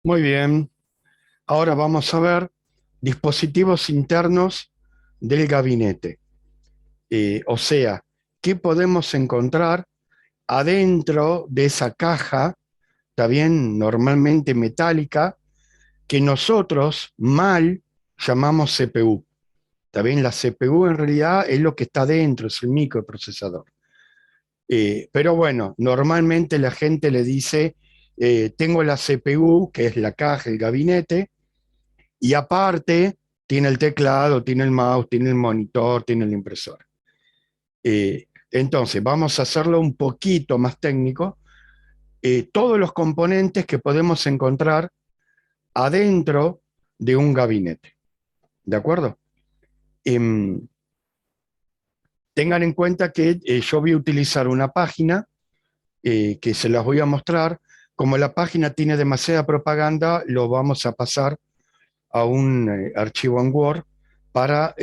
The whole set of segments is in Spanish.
Muy bien, ahora vamos a ver dispositivos internos del gabinete. O sea, ¿qué podemos encontrar adentro de esa caja, está bien, normalmente metálica, que nosotros mal llamamos CPU? Está bien, la CPU en realidad es lo que está dentro, es el microprocesador. Pero bueno, normalmente la gente le dice, tengo la CPU, que es la caja, el gabinete, y aparte tiene el teclado, tiene el mouse, tiene el monitor, tiene el impresor. Entonces, vamos a hacerlo un poquito más técnico. Todos los componentes que podemos encontrar adentro de un gabinete. ¿De acuerdo? Em, Tengan en cuenta que yo voy a utilizar una página que se las voy a mostrar. Como la página tiene demasiada propaganda, lo vamos a pasar a un archivo en Word para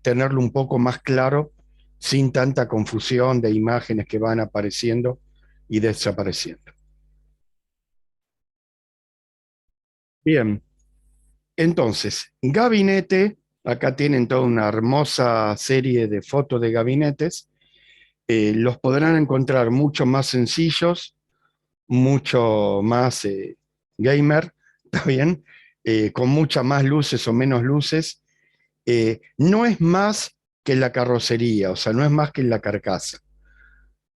tenerlo un poco más claro, sin tanta confusión de imágenes que van apareciendo y desapareciendo. Bien, entonces, gabinete, acá tienen toda una hermosa serie de fotos de gabinetes. Los podrán encontrar mucho más sencillos, mucho más gamer, ¿está bien? Con muchas más luces o menos luces. No es más que la carrocería, o sea, no es más que la carcasa.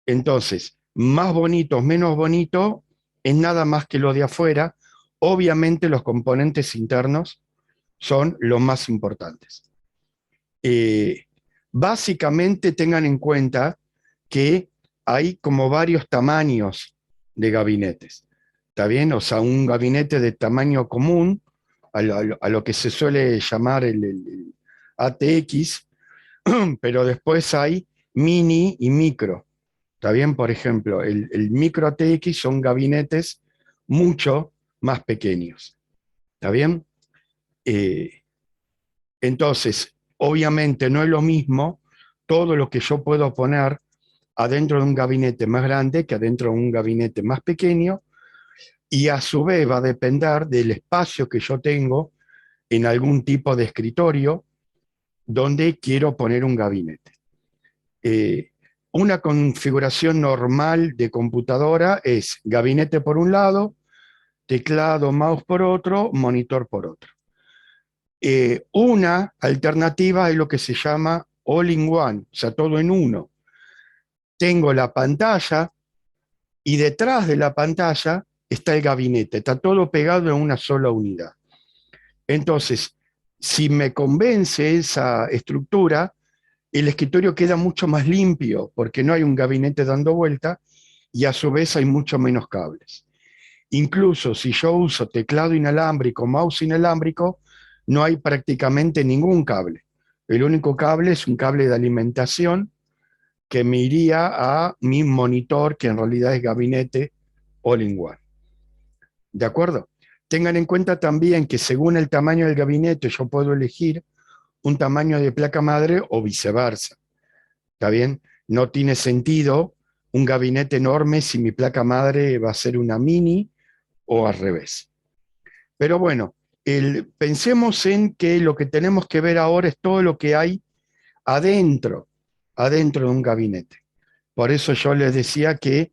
Entonces, más bonito, menos bonito, es nada más que lo de afuera. Obviamente los componentes internos son los más importantes. Eh, Básicamente tengan en cuenta que hay como varios tamaños de gabinetes. ¿Está bien? O sea, un gabinete de tamaño común, a lo que se suele llamar el ATX, pero después hay mini y micro. ¿Está bien? Por ejemplo, el micro ATX son gabinetes mucho más pequeños. ¿Está bien? Eh, entonces, obviamente no es lo mismo todo lo que yo puedo poner adentro de un gabinete más grande que adentro de un gabinete más pequeño, y a su vez va a depender del espacio que yo tengo en algún tipo de escritorio donde quiero poner un gabinete. Eh, una configuración normal de computadora es gabinete por un lado, teclado, mouse por otro, monitor por otro. Una alternativa es lo que se llama all-in-one, o sea, todo en uno. Tengo la pantalla y detrás de la pantalla está el gabinete, está todo pegado en una sola unidad. Entonces, si me convence esa estructura, el escritorio queda mucho más limpio porque no hay un gabinete dando vuelta y a su vez hay mucho menos cables. Incluso si yo uso teclado inalámbrico, mouse inalámbrico, no hay prácticamente ningún cable. El único cable es un cable de alimentación que me iría a mi monitor, que en realidad es gabinete all-in-one. ¿De acuerdo? Tengan en cuenta también que según el tamaño del gabinete yo puedo elegir un tamaño de placa madre o viceversa. ¿Está bien? No tiene sentido un gabinete enorme si mi placa madre va a ser una mini o al revés. Pero bueno, pensemos en que lo que tenemos que ver ahora es todo lo que hay adentro, adentro de un gabinete. Por eso yo les decía que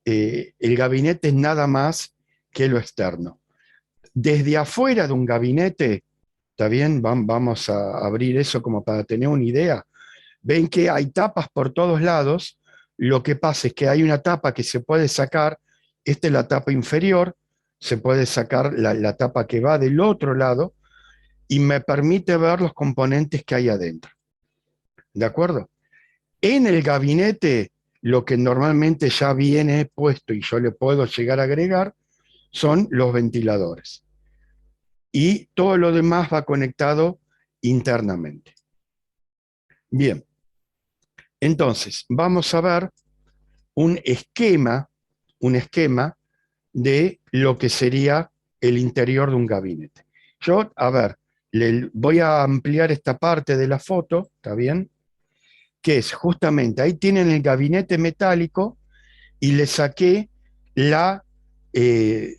el gabinete es nada más que lo externo. Desde afuera de un gabinete, ¿está bien? Vamos a abrir eso como para tener una idea. Ven que hay tapas por todos lados. Lo que pasa es que hay una tapa que se puede sacar. Esta es la tapa inferior. Se puede sacar la tapa que va del otro lado y me permite ver los componentes que hay adentro. ¿De acuerdo? En el gabinete, lo que normalmente ya viene puesto y yo le puedo llegar a agregar son los ventiladores. Y todo lo demás va conectado internamente. Bien, entonces vamos a ver un esquema, un esquema de lo que sería el interior de un gabinete. Yo, a ver, le voy a ampliar esta parte de la foto, ¿está bien? Que es justamente, ahí tienen el gabinete metálico y le saqué la, eh,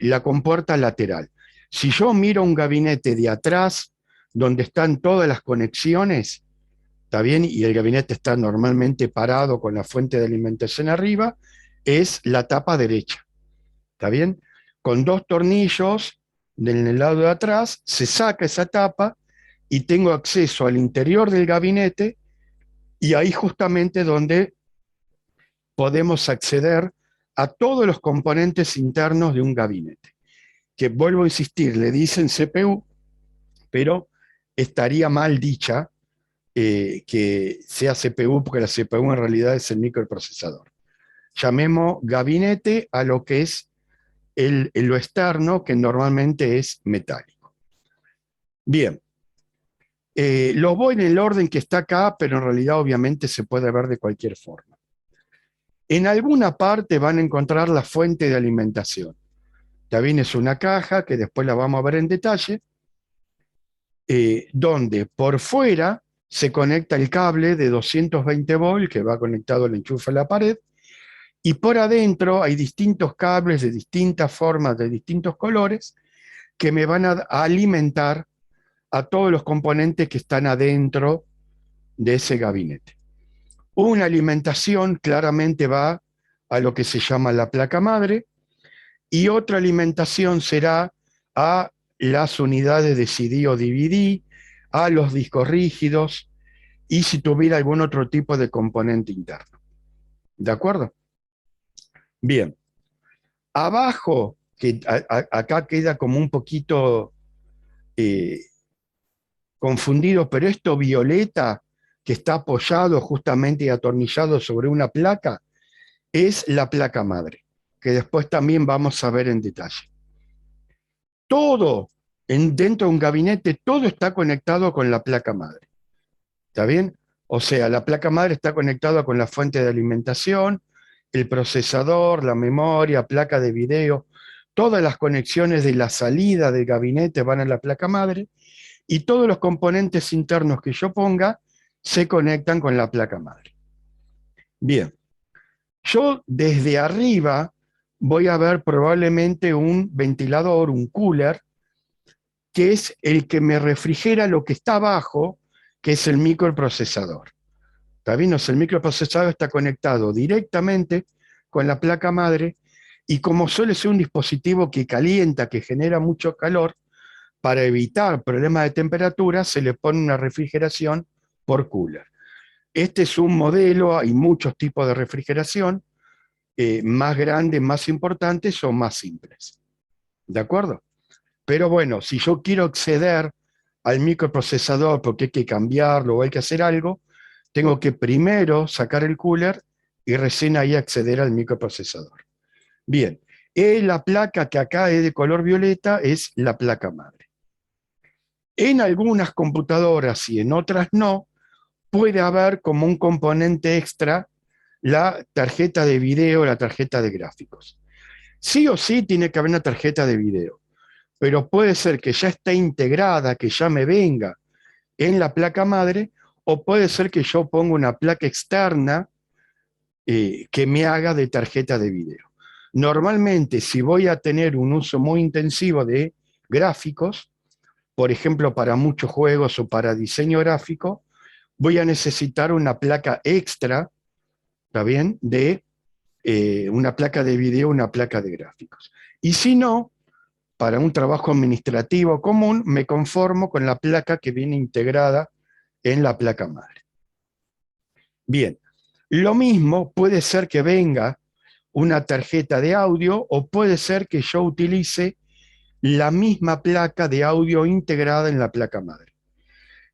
la compuerta lateral. Si yo miro un gabinete de atrás, donde están todas las conexiones, ¿está bien? Y el gabinete está normalmente parado con la fuente de alimentación arriba, es la tapa derecha, ¿está bien? Con dos tornillos en el lado de atrás, se saca esa tapa y tengo acceso al interior del gabinete, y ahí justamente donde podemos acceder a todos los componentes internos de un gabinete, que vuelvo a insistir, le dicen CPU, pero estaría mal dicha que sea CPU, porque la CPU en realidad es el microprocesador. Llamemos gabinete a lo que es lo externo, que normalmente es metálico. Bien, lo voy en el orden que está acá, pero en realidad obviamente se puede ver de cualquier forma. En alguna parte van a encontrar la fuente de alimentación. También es una caja, que después la vamos a ver en detalle, donde por fuera se conecta el cable de 220 volts que va conectado al enchufe a la pared, y por adentro hay distintos cables de distintas formas, de distintos colores, que me van a alimentar a todos los componentes que están adentro de ese gabinete. Una alimentación claramente va a lo que se llama la placa madre, y otra alimentación será a las unidades de CD o DVD, a los discos rígidos, y si tuviera algún otro tipo de componente interno. ¿De acuerdo? Bien. Abajo, que acá queda como un poquito eh, confundido, pero esto violeta, que está apoyado justamente y atornillado sobre una placa, es la placa madre, que después también vamos a ver en detalle. Todo dentro de un gabinete, todo está conectado con la placa madre. ¿Está bien? O sea, la placa madre está conectada con la fuente de alimentación, el procesador, la memoria, placa de video. Todas las conexiones de la salida del gabinete van a la placa madre, y todos los componentes internos que yo ponga se conectan con la placa madre. Bien, yo desde arriba voy a ver probablemente un ventilador, un cooler, que es el que me refrigera lo que está abajo, que es el microprocesador. ¿Está bien? O sea, el microprocesador está conectado directamente con la placa madre, y como suele ser un dispositivo que calienta, que genera mucho calor, para evitar problemas de temperatura se le pone una refrigeración por cooler. Este es un modelo, hay muchos tipos de refrigeración, más grandes, más importantes o más simples. ¿De acuerdo? Pero bueno, si yo quiero acceder al microprocesador porque hay que cambiarlo o hay que hacer algo, tengo que primero sacar el cooler y recién ahí acceder al microprocesador. Bien, la placa que acá es de color violeta es la placa madre. En algunas computadoras y en otras no, puede haber como un componente extra la tarjeta de video, la tarjeta de gráficos. Sí o sí tiene que haber una tarjeta de video, pero puede ser que ya esté integrada, que ya me venga en la placa madre, o puede ser que yo ponga una placa externa que me haga de tarjeta de video. Normalmente, si voy a tener un uso muy intensivo de gráficos, por ejemplo, para muchos juegos o para diseño gráfico, voy a necesitar una placa extra, ¿está bien? De una placa de video, una placa de gráficos. Y si no, para un trabajo administrativo común, me conformo con la placa que viene integrada en la placa madre. Bien, lo mismo puede ser que venga una tarjeta de audio, o puede ser que yo utilice la misma placa de audio integrada en la placa madre.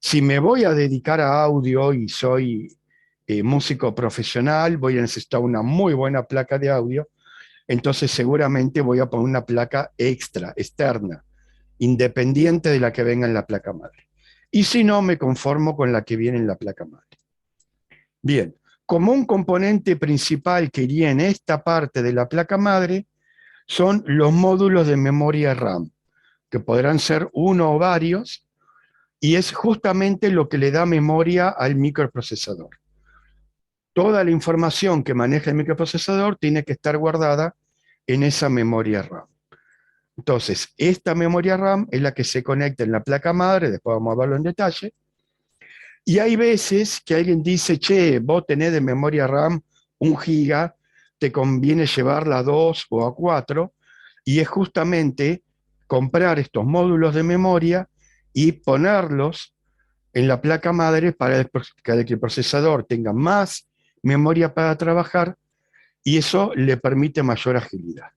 Si me voy a dedicar a audio y soy músico profesional, voy a necesitar una muy buena placa de audio, entonces seguramente voy a poner una placa extra, externa, independiente de la que venga en la placa madre. Y si no, me conformo con la que viene en la placa madre. Bien, como un componente principal que iría en esta parte de la placa madre, son los módulos de memoria RAM, que podrán ser uno o varios, y es justamente lo que le da memoria al microprocesador. Toda la información que maneja el microprocesador tiene que estar guardada en esa memoria RAM. Entonces, esta memoria RAM es la que se conecta en la placa madre, después vamos a verlo en detalle, y hay veces que alguien dice, che, vos tenés de memoria RAM 1 GB, te conviene llevarla a 2 o a 4, y es justamente comprar estos módulos de memoria y ponerlos en la placa madre para que el procesador tenga más memoria para trabajar y eso le permite mayor agilidad.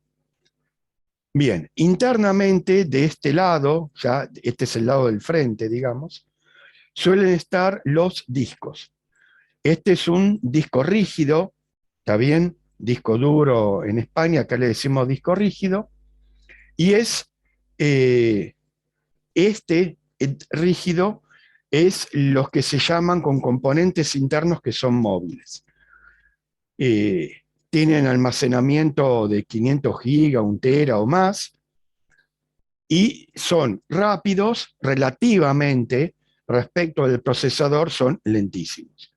Bien, internamente de este lado, ya este es el lado del frente, digamos, suelen estar los discos. Este es un disco rígido, ¿está bien? Disco duro en España, acá le decimos disco rígido, y eh, rígido es los que se llaman con componentes internos que son móviles. Eh, Tienen almacenamiento de 500 gigas, 1 tera o más, y son rápidos relativamente respecto del procesador, son lentísimos.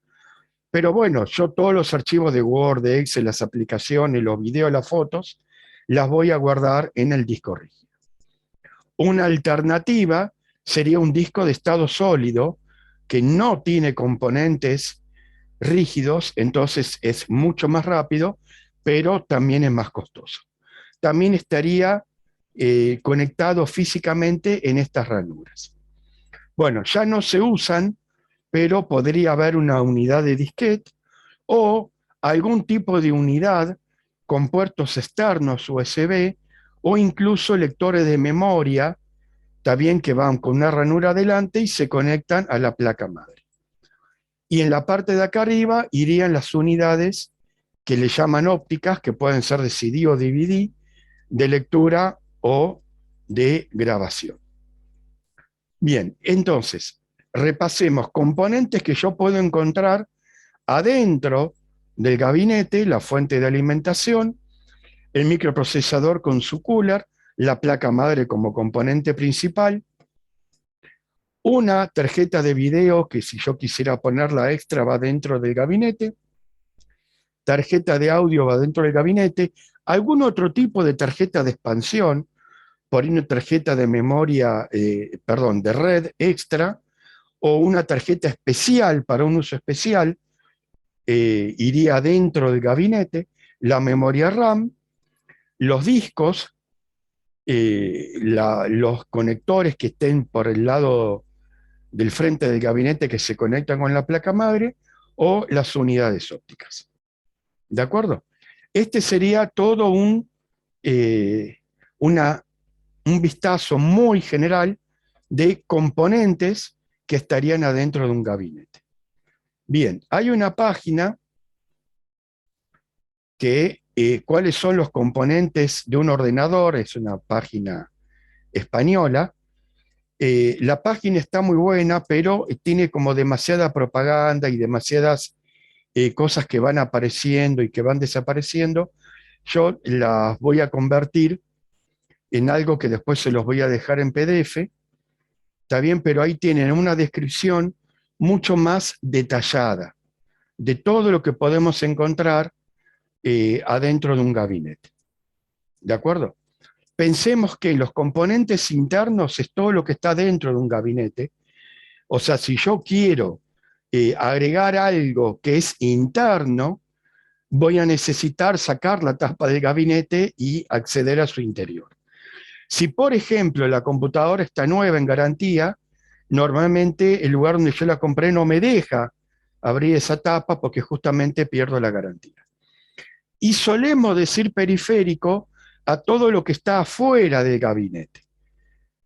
Pero bueno, yo todos los archivos de Word, de Excel, las aplicaciones, los videos, las fotos, las voy a guardar en el disco rígido. Una alternativa sería un disco de estado sólido que no tiene componentes rígidos, entonces es mucho más rápido, pero también es más costoso. También estaría conectado físicamente en estas ranuras. Bueno, ya no se usan, pero podría haber una unidad de disquete o algún tipo de unidad con puertos externos USB o incluso lectores de memoria, también que van con una ranura adelante y se conectan a la placa madre. Y en la parte de acá arriba irían las unidades que le llaman ópticas, que pueden ser de CD o DVD, de lectura o de grabación. Bien, entonces, repasemos componentes que yo puedo encontrar adentro del gabinete, la fuente de alimentación, el microprocesador con su cooler, la placa madre como componente principal, una tarjeta de video que si yo quisiera ponerla extra va dentro del gabinete, tarjeta de audio va dentro del gabinete, algún otro tipo de tarjeta de expansión, por una tarjeta de memoria, de red extra, o una tarjeta especial para un uso especial, iría dentro del gabinete, la memoria RAM, los discos, los conectores que estén por el lado del frente del gabinete que se conectan con la placa madre, o las unidades ópticas. ¿De acuerdo? Este sería todo eh, un vistazo muy general de componentes que estarían adentro de un gabinete. Bien, hay una página que cuáles son los componentes de un ordenador, es una página española. La página está muy buena, pero tiene como demasiada propaganda y demasiadas cosas que van apareciendo y que van desapareciendo. Yo las voy a convertir en algo que después se los voy a dejar en PDF, está bien, pero ahí tienen una descripción mucho más detallada de todo lo que podemos encontrar adentro de un gabinete. ¿De acuerdo? Pensemos que los componentes internos es todo lo que está dentro de un gabinete. O sea, si yo quiero agregar algo que es interno, voy a necesitar sacar la tapa del gabinete y acceder a su interior. Si, por ejemplo, la computadora está nueva en garantía, normalmente el lugar donde yo la compré no me deja abrir esa tapa porque justamente pierdo la garantía. Y solemos decir periférico a todo lo que está afuera del gabinete.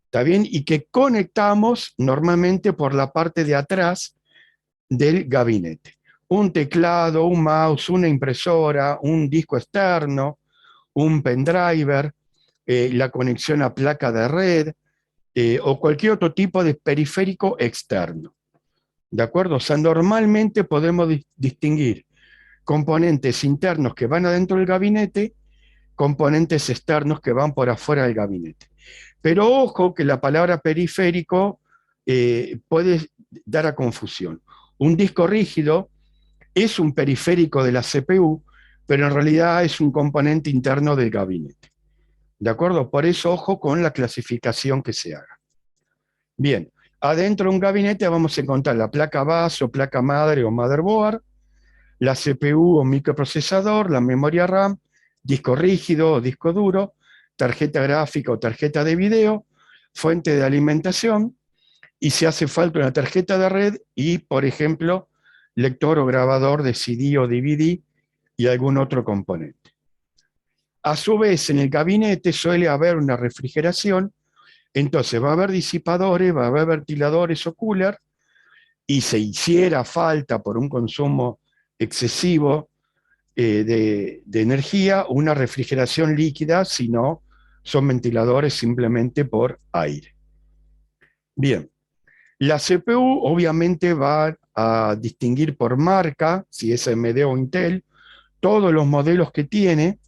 ¿Está bien? Y que conectamos normalmente por la parte de atrás del gabinete. Un teclado, un mouse, una impresora, un disco externo, un pendriver, la conexión a placa de red, o cualquier otro tipo de periférico externo. ¿De acuerdo? O sea, normalmente podemos distinguir componentes internos que van adentro del gabinete, componentes externos que van por afuera del gabinete. Pero ojo que la palabra periférico puede dar a confusión. Un disco rígido es un periférico de la CPU, pero en realidad es un componente interno del gabinete. ¿De acuerdo? Por eso, ojo con la clasificación que se haga. Bien, adentro de un gabinete vamos a encontrar la placa base o placa madre o motherboard, la CPU o microprocesador, la memoria RAM, disco rígido o disco duro, tarjeta gráfica o tarjeta de video, fuente de alimentación, y si hace falta una tarjeta de red y, por ejemplo, lector o grabador de CD o DVD y algún otro componente. A su vez, en el gabinete suele haber una refrigeración, entonces va a haber disipadores, va a haber ventiladores o cooler, y se hiciera falta por un consumo excesivo de energía, una refrigeración líquida, si no, son ventiladores simplemente por aire. Bien, la CPU obviamente va a distinguir por marca, si es AMD o Intel, todos los modelos que tiene,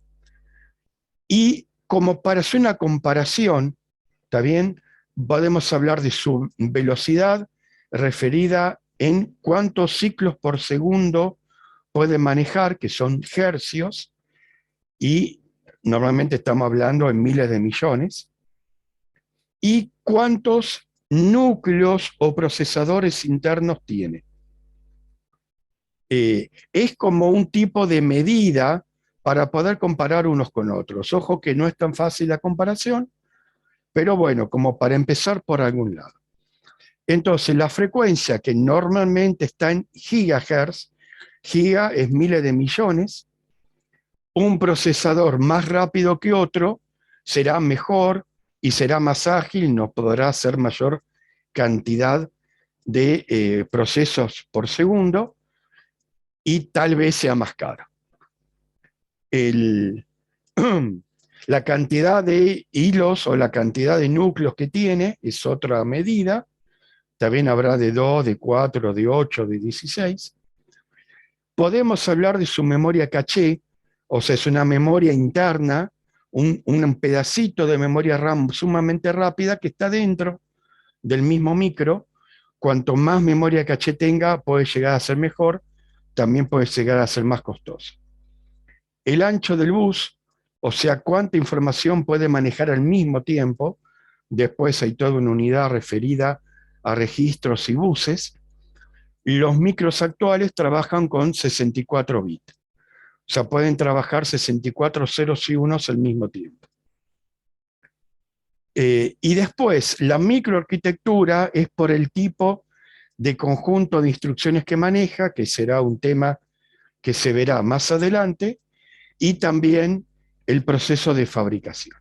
y como para hacer una comparación, ¿está bien? Podemos hablar de su velocidad referida en cuántos ciclos por segundo puede manejar, que son hercios, y normalmente estamos hablando en miles de millones, y cuántos núcleos o procesadores internos tiene. Es como un tipo de medida para poder comparar unos con otros. Ojo que no es tan fácil la comparación, pero bueno, como para empezar por algún lado. Entonces, la frecuencia que normalmente está en gigahertz, giga es miles de millones, un procesador más rápido que otro será mejor y será más ágil, nos podrá hacer mayor cantidad de procesos por segundo y tal vez sea más caro. El, la cantidad de hilos o la cantidad de núcleos que tiene es otra medida. También habrá de 2, de 4, de 8, de 16. Podemos hablar de su memoria caché, o sea, es una memoria interna, un pedacito de memoria RAM sumamente rápida que está dentro del mismo micro. Cuanto más memoria caché tenga, puede llegar a ser mejor, también puede llegar a ser más costoso. El ancho del bus, o sea, cuánta información puede manejar al mismo tiempo. Después hay toda una unidad referida a registros y buses. Los micros actuales trabajan con 64 bits. O sea, pueden trabajar 64 ceros y unos al mismo tiempo. Y después, la microarquitectura es por el tipo de conjunto de instrucciones que maneja, que será un tema que se verá más adelante, y también el proceso de fabricación.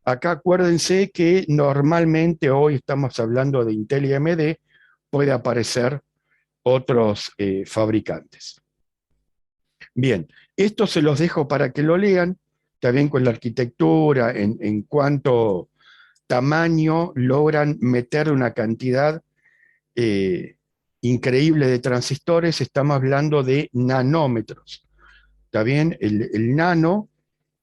Acá acuérdense que normalmente hoy estamos hablando de Intel y AMD, puede aparecer otros fabricantes. Bien, esto se los dejo para que lo lean, también con la arquitectura, en cuánto tamaño logran meter una cantidad increíble de transistores. Estamos hablando de nanómetros. ¿Está bien? El nano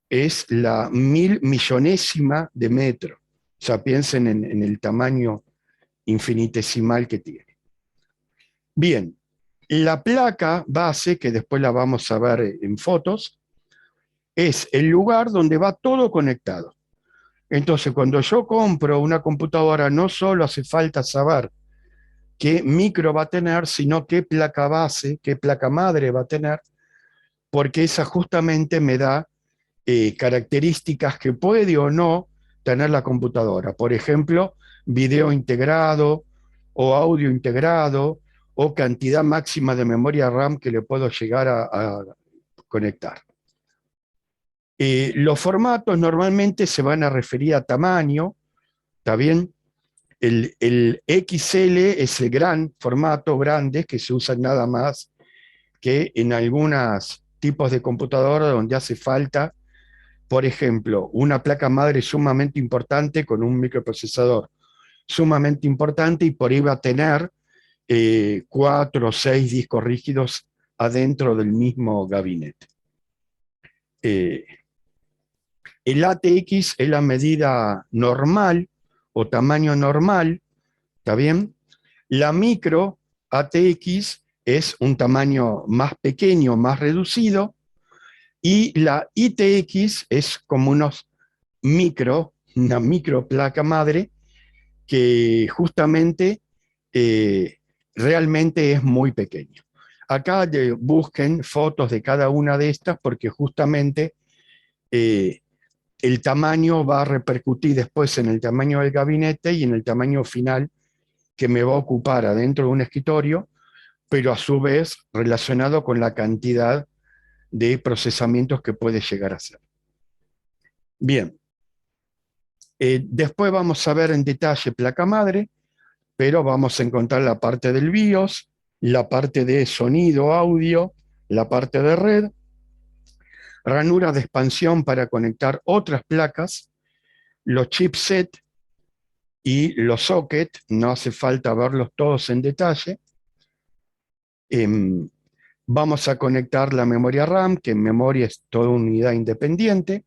es la 1000 millonésima de metro. O sea, piensen en el tamaño infinitesimal que tiene. Bien, la placa base, que después la vamos a ver en fotos, es el lugar donde va todo conectado. Entonces, cuando yo compro una computadora, no solo hace falta saber qué micro va a tener, sino qué placa base, qué placa madre va a tener, porque esa justamente me da características que puede o no tener la computadora. Por ejemplo, video integrado o audio integrado o cantidad máxima de memoria RAM que le puedo llegar a conectar. Los formatos normalmente se van a referir a tamaño, ¿está bien? El XL es el gran formato, grande, que se usa nada más que en algunos tipos de computadora donde hace falta, por ejemplo, una placa madre sumamente importante con un microprocesador sumamente importante y por ahí va a tener 4 o 6 discos rígidos adentro del mismo gabinete. El ATX es la medida normal o tamaño normal, ¿está bien? La micro ATX es un tamaño más pequeño, más reducido, y la ITX es como unos una micro placa madre que justamente realmente es muy pequeño. Acá busquen fotos de cada una de estas porque justamente eh, el tamaño va a repercutir después en el tamaño del gabinete y en el tamaño final que me va a ocupar adentro de un escritorio, pero a su vez relacionado con la cantidad de procesamientos que puede llegar a ser. Bien, después vamos a ver en detalle placa madre, pero vamos a encontrar la parte del BIOS, la parte de sonido, audio, la parte de red, ranuras de expansión para conectar otras placas, los chipset y los sockets, no hace falta verlos todos en detalle. Vamos a conectar la memoria RAM, que en memoria es toda unidad independiente.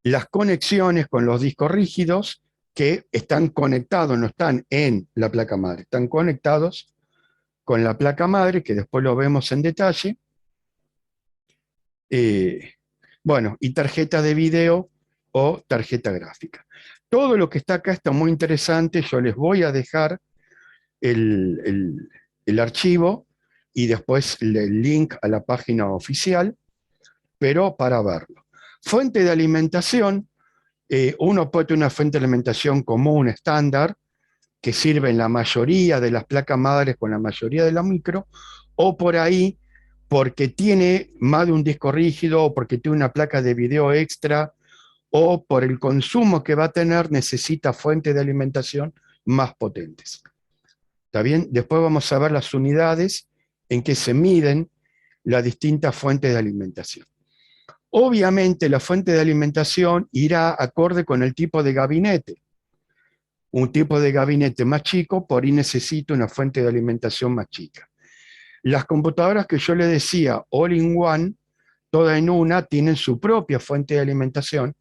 Las conexiones con los discos rígidos que están conectados, no están en la placa madre, están conectados con la placa madre, que después lo vemos en detalle. Bueno, y tarjeta de video o tarjeta gráfica. Todo lo que está acá está muy interesante, yo les voy a dejar el archivo y después el link a la página oficial, pero para verlo. Fuente de alimentación, uno puede tener una fuente de alimentación común, estándar, que sirve en la mayoría de las placas madres con la mayoría de la micro, o por ahí porque tiene más de un disco rígido, o porque tiene una placa de video extra, o por el consumo que va a tener necesita fuentes de alimentación más potentes. ¿Está bien? Después vamos a ver las unidades en que se miden las distintas fuentes de alimentación. Obviamente la fuente de alimentación irá acorde con el tipo de gabinete. Un tipo de gabinete más chico, por ahí necesito una fuente de alimentación más chica. Las computadoras que yo le decía, all-in-one, toda en una, tienen su propia fuente de alimentación,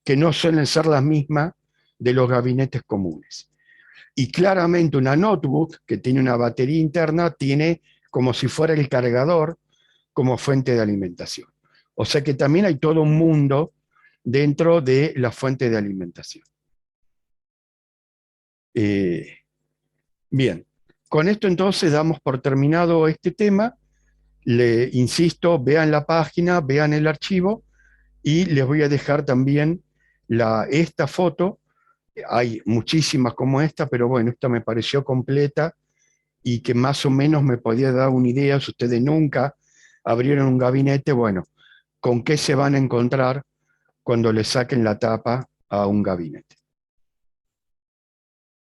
que no suelen ser las mismas de los gabinetes comunes. Y claramente una notebook que tiene una batería interna tiene como si fuera el cargador como fuente de alimentación. O sea que también hay todo un mundo dentro de la fuente de alimentación. Bien, con esto entonces damos por terminado este tema. Le insisto, vean la página, vean el archivo y les voy a dejar también esta foto. Hay muchísimas como esta, pero bueno, esta me pareció completa y que más o menos me podía dar una idea, si ustedes nunca abrieron un gabinete, bueno, con qué se van a encontrar cuando le saquen la tapa a un gabinete.